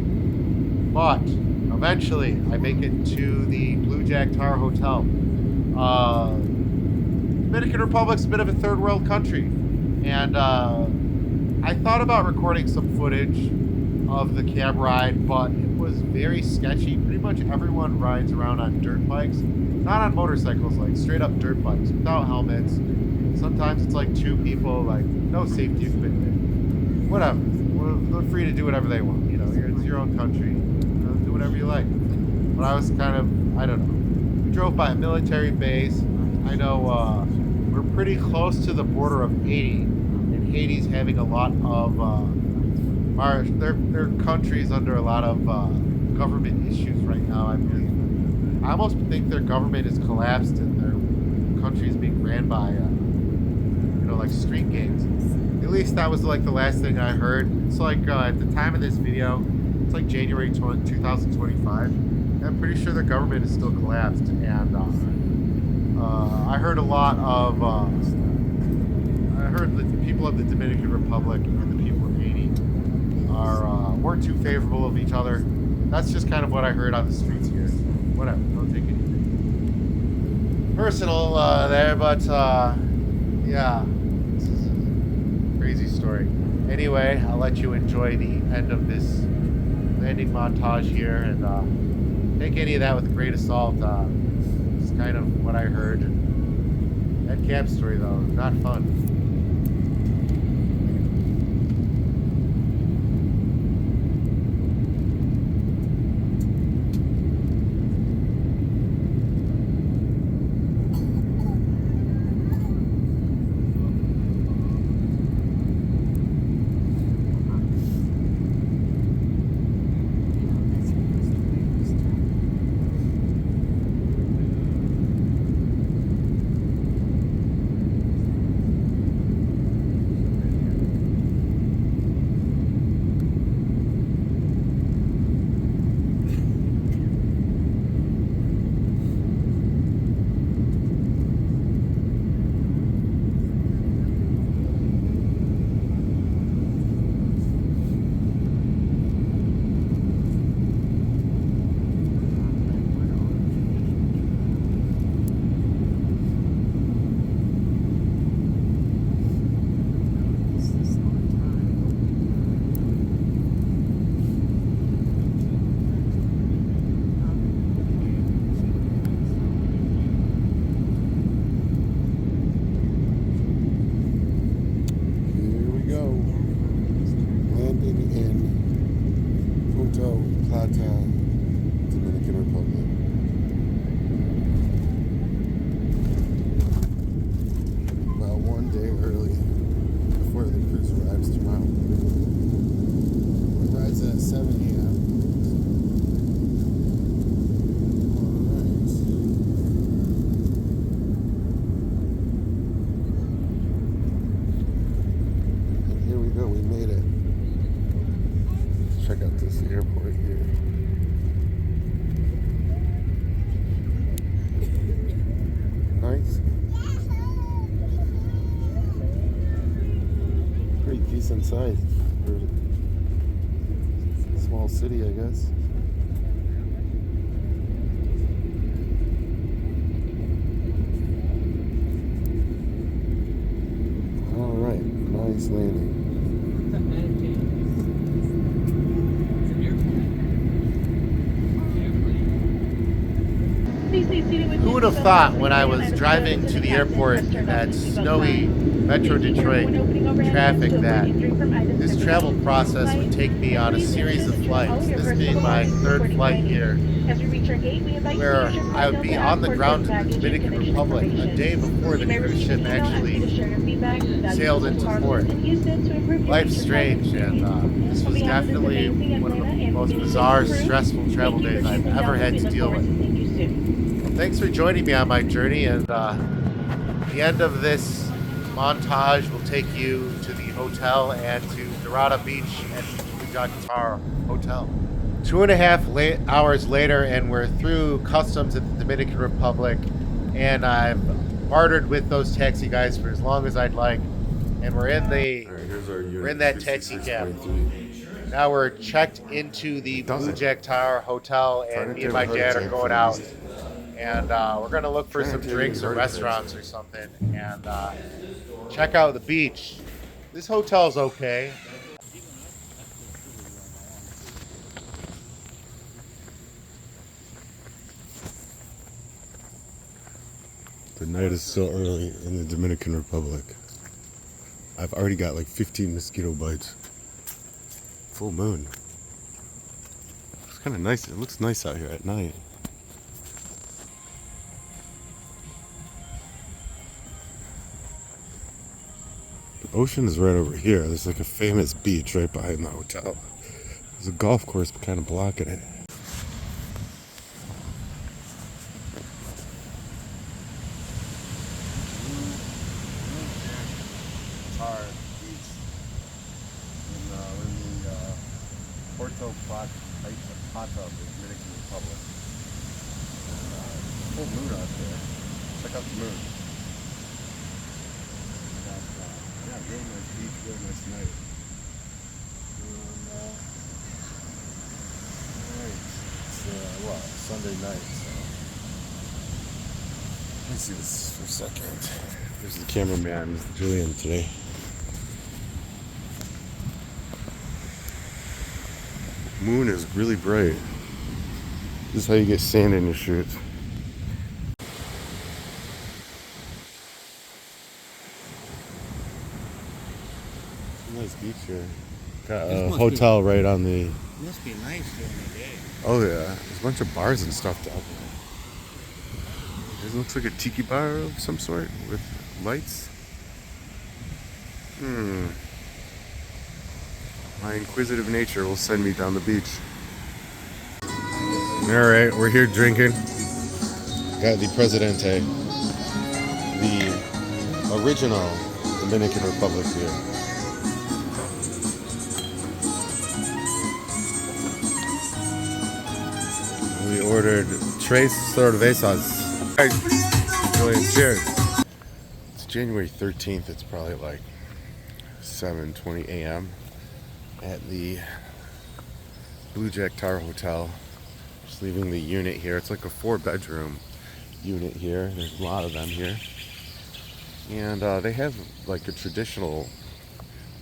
But eventually I make it to the Blue Jack Tar Hotel. Dominican Republic's a bit of a third world country, and I thought about recording some footage of the cab ride, but it was very sketchy. Pretty much everyone rides around on dirt bikes, not on motorcycles, like straight up dirt bikes without helmets. Sometimes it's like two people, like no safety equipment. Whatever. Well, they're free to do whatever they want. You know, it's your own country. Do whatever you like. But I was kind of, I don't know. We drove by a military base. I know we're pretty close to the border of Haiti, and Haiti's having a lot of their country's under a lot of government issues right now. I believe. I almost think their government has collapsed and their country is being ran by, like street gangs. At least that was like the last thing I heard. It's like at the time of this video, it's like January 2025. I'm pretty sure the government is still collapsed, and I heard a lot of. I heard the people of the Dominican Republic and the people of Haiti weren't too favorable of each other. That's just kind of what I heard on the streets here. Whatever, don't take anything personal there, but yeah, this is a crazy story. Anyway, I'll let you enjoy the end of this landing montage here, and take any of that with a grain of salt. It's kind of what I heard. That cab story, though, not fun. Dominican Republic. About one day early before the cruise arrives tomorrow. It arrives at 7 a.m. Alright. And here we go, we made it. Let's check out this airport here. Nice. Pretty decent size for a small city, I guess. Alright, nice landing. Who would have thought when I was driving to the airport in that snowy Metro Detroit traffic that this travel process would take me on a series of flights, this being my third flight here, where I would be on the ground in the Dominican Republic a day before the cruise ship actually sailed into port. Life's strange, and this was definitely one of the most bizarre, stressful travel days I've ever had to deal with. Thanks for joining me on my journey, and the end of this montage will take you to the hotel and to Dorada Beach and Qatar Hotel. 2.5 hours later, and we're through customs at the Dominican Republic, and I've bartered with those taxi guys for as long as I'd like, and we're in that taxi cab. Now we're checked into the Blue Jack Tower Hotel, and me and my dad are going out and we're gonna look for some drinks or restaurants or something, and check out the beach. This hotel's okay.
The night is still early in the Dominican Republic. I've already got like 15 mosquito bites. Full moon. It's kind of nice. It looks nice out here at night. The ocean is right over here. There's like a famous beach right behind the hotel. There's a golf course kind of blocking it. Puerto Plata of the Dominican Republic. Full moon out there. Check out the moon. Yeah, real nice beach, real nice night. It's Sunday night, so. Let me see this for a second. There's the cameraman, Julian, today. Moon is really bright. This is how you get sand in your shoes. Nice beach here. Got a hotel right on the.
It must be nice during the day.
Oh yeah, there's a bunch of bars and stuff down there. It looks like a tiki bar of some sort with lights. My inquisitive nature will send me down the beach. Alright, we're here drinking. Got the Presidente. The original Dominican Republic beer. We ordered tres cervezas. Julian, cheers. It's January 13th. It's probably like 7:20 a.m. at the Blue Jack Tower Hotel. Just leaving the unit here. It's like a 4-bedroom unit here. There's a lot of them here. And they have like a traditional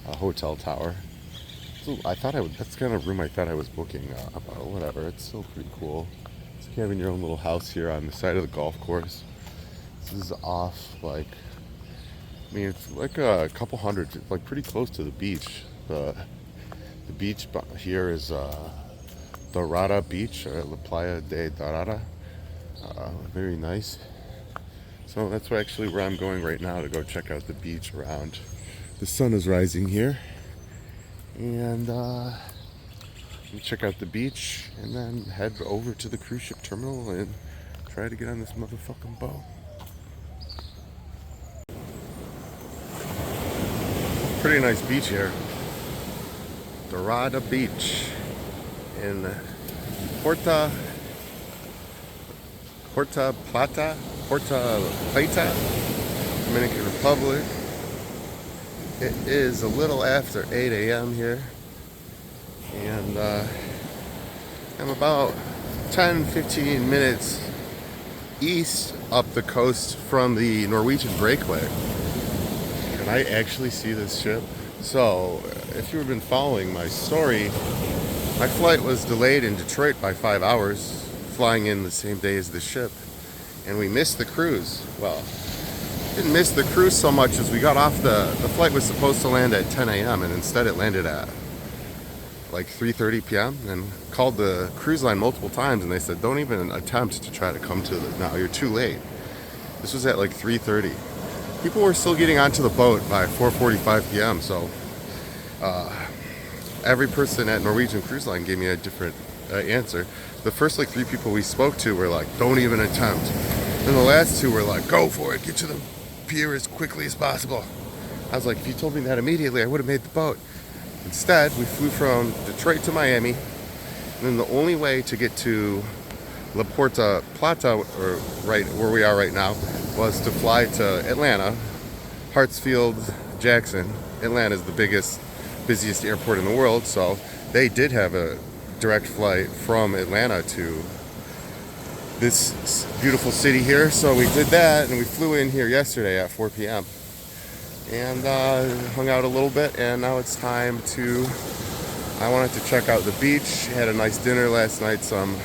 hotel tower. So that's the kind of room I thought I was booking, but whatever, it's still pretty cool. It's like having your own little house here on the side of the golf course. This is off it's like a couple hundred, like pretty close to the beach. The beach here is Dorada Beach, La Playa de Dorada. Very nice. So that's where I'm going right now to go check out the beach around. The sun is rising here. And check out the beach and then head over to the cruise ship terminal and try to get on this motherfucking boat. Pretty nice beach here. Dorada Beach in Puerto Plata, Dominican Republic. It is a little after 8 a.m. here, and I'm about 10-15 minutes east up the coast from the Norwegian Breakaway. Can I actually see this ship? So, if you've been following my story, my flight was delayed in Detroit by 5 hours, flying in the same day as the ship, and we missed the cruise. Well, didn't miss the cruise so much as we got off the flight was supposed to land at 10 a.m. and instead it landed at like 3:30 p.m. and called the cruise line multiple times and they said don't even attempt to try to come to now, you're too late. This was at like 3:30. People were still getting onto the boat by 4:45 p.m. So every person at Norwegian Cruise Line gave me a different answer. The first like 3 people we spoke to were like, don't even attempt. And the last 2 were like, go for it, get to the pier as quickly as possible. I was like, if you told me that immediately, I would have made the boat. Instead, we flew from Detroit to Miami, and then the only way to get to La Puerto Plata, or right where we are right now, was to fly to Atlanta, Hartsfield, Jackson. Atlanta is the busiest airport in the world, so they did have a direct flight from Atlanta to this beautiful city here. So we did that, and we flew in here yesterday at 4 p.m. and hung out a little bit, and now it's time to, I wanted to check out the beach. Had a nice dinner last night, some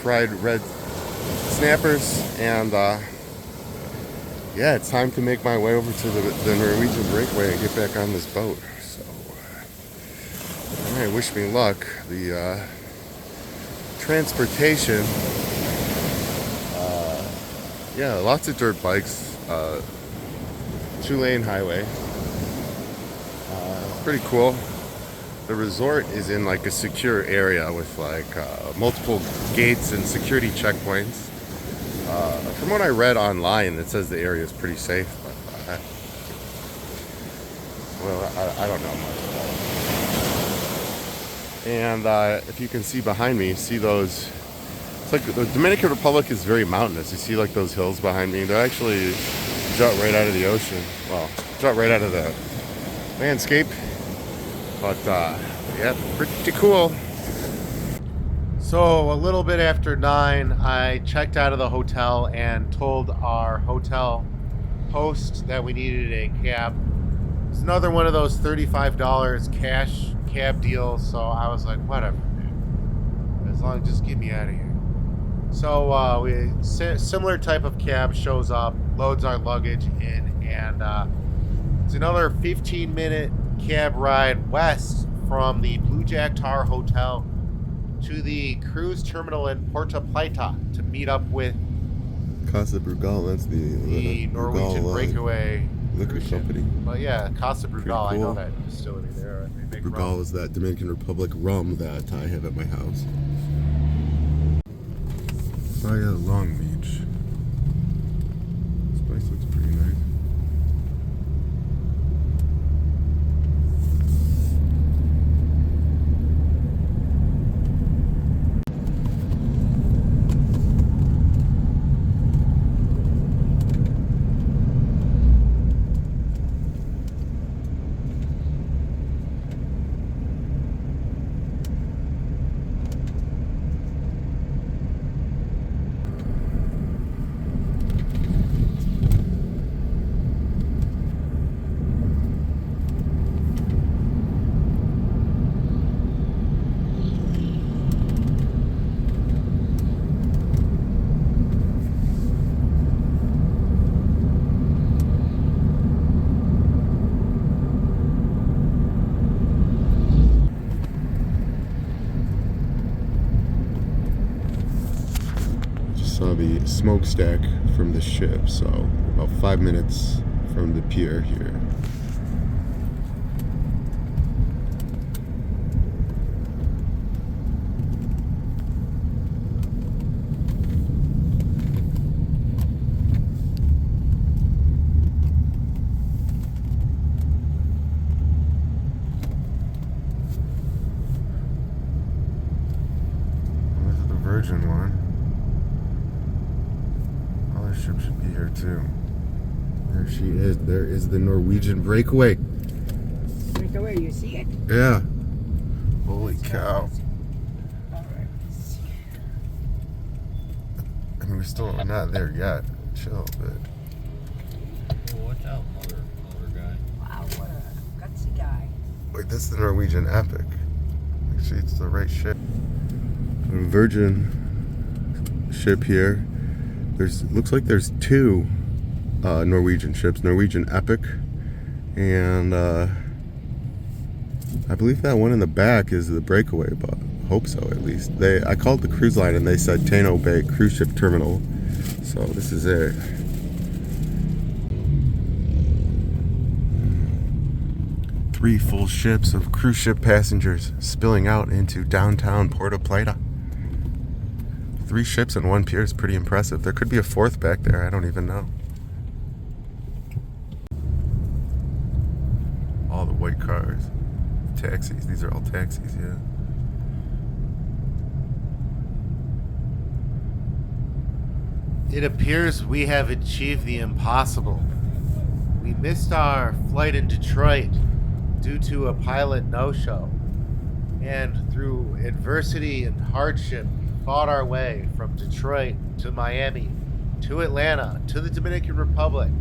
fried red snappers, and yeah, it's time to make my way over to the Norwegian Breakaway and get back on this boat. So, all right, wish me luck. The transportation, yeah, lots of dirt bikes, 2-lane highway, pretty cool. The resort is in like a secure area with like multiple gates and security checkpoints. From what I read online, it says the area is pretty safe, but I don't know much about it. And if you can see behind me, see those, it's like the Dominican Republic is very mountainous. You see like those hills behind me, they're actually jut right out of the ocean. Well, jut right out of the landscape. But yeah, pretty cool.
So a little bit after 9, I checked out of the hotel and told our hotel host that we needed a cab. It's another one of those $35 cash cab deals, so I was like, whatever, man. As long as just get me out of here. So similar type of cab shows up, loads our luggage in, and it's another 15-minute cab ride west from the Blue Jack Tar Hotel to the cruise terminal in Puerto Plata to meet up with
Casa Brugal, that's
the Norwegian Breakaway
liquor company.
Well, yeah, Casa Brugal,
Cool.
I know that distillery there. They make
Brugal
rum.
is that Dominican Republic rum that I have at my house. Oh yeah, Long Beach. This place looks pretty nice. Saw the smokestack from the ship, so about 5 minutes from the pier here. This is the Virgin one. Other ship should be here too. There she is. There is the Norwegian Breakaway.
Breakaway, you see it?
Yeah. Holy cow. I mean, we're not there yet. Chill a bit.
Well, watch out, motor guy.
Wow, what a gutsy guy.
Wait, this is the Norwegian Epic. Actually, it's the right ship. Virgin ship here. Looks like there's two Norwegian ships, Norwegian Epic, and I believe that one in the back is the Breakaway, but hope so at least. I called the cruise line and they said Tano Bay Cruise Ship Terminal, so this is it. Three full ships of cruise ship passengers spilling out into downtown Puerto Plata. 3 ships in one pier is pretty impressive. There could be a fourth back there, I don't even know. All the white cars. Taxis, these are all taxis, yeah.
It appears we have achieved the impossible. We missed our flight in Detroit due to a pilot no-show. And through adversity and hardship, we fought our way from Detroit to Miami to Atlanta to the Dominican Republic,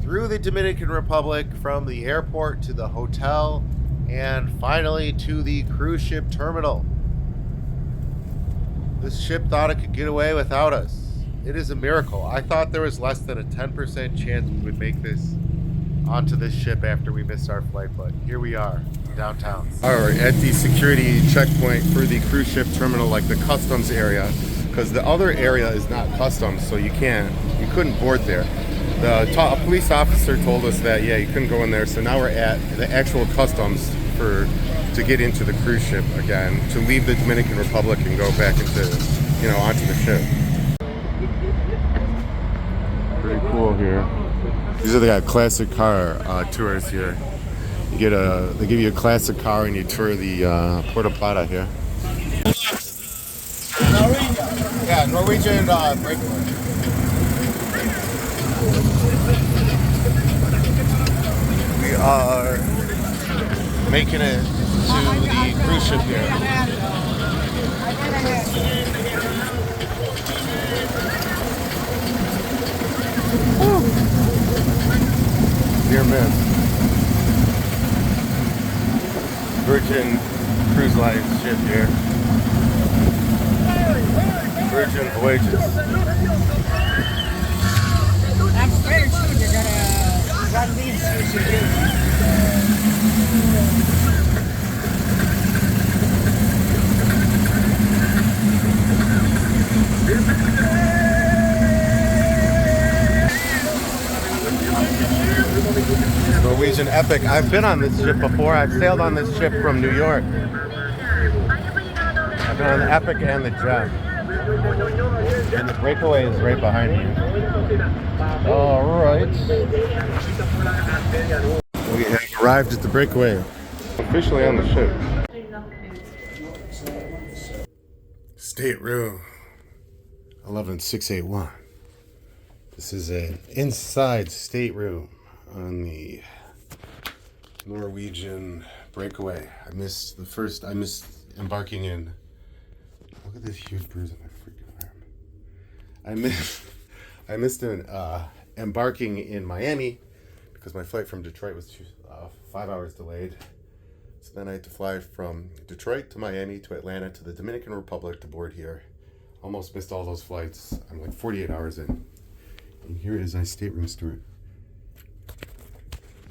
through the Dominican Republic, from the airport to the hotel, and finally to the cruise ship terminal. This ship thought it could get away without us. It is a miracle. I thought there was less than a 10% chance we would make this onto this ship after we missed our flight, but here we are, downtown.
Alright, at the security checkpoint for the cruise ship terminal, like the customs area, because the other area is not customs, so you couldn't board there. A police officer told us that, yeah, you couldn't go in there, so now we're at the actual customs to get into the cruise ship again, to leave the Dominican Republic and go back into, onto the ship. Pretty cool here. These are the classic car tours here. They give you a classic car and you tour the Puerto Plata here.
Yeah, Norwegian Breakaway. We are making it to the cruise ship here.
Near miss. Virgin Cruise Line ship here. Virgin Voyages.
I'm very sure they're gonna run these
Norwegian Epic. I've been on this ship before. I've sailed on this ship from New York. I've been on the Epic and the Jet. And the Breakaway is right behind me. Alright. We have arrived at the Breakaway. Officially on the ship. Stateroom 11681. This is an inside stateroom on the Norwegian Breakaway. I missed embarking in. Look at this huge bruise on my freaking arm. I missed embarking in Miami because my flight from Detroit was 5 hours delayed. So then I had to fly from Detroit to Miami to Atlanta to the Dominican Republic to board here. Almost missed all those flights. I'm like 48 hours in. And here is my stateroom steward.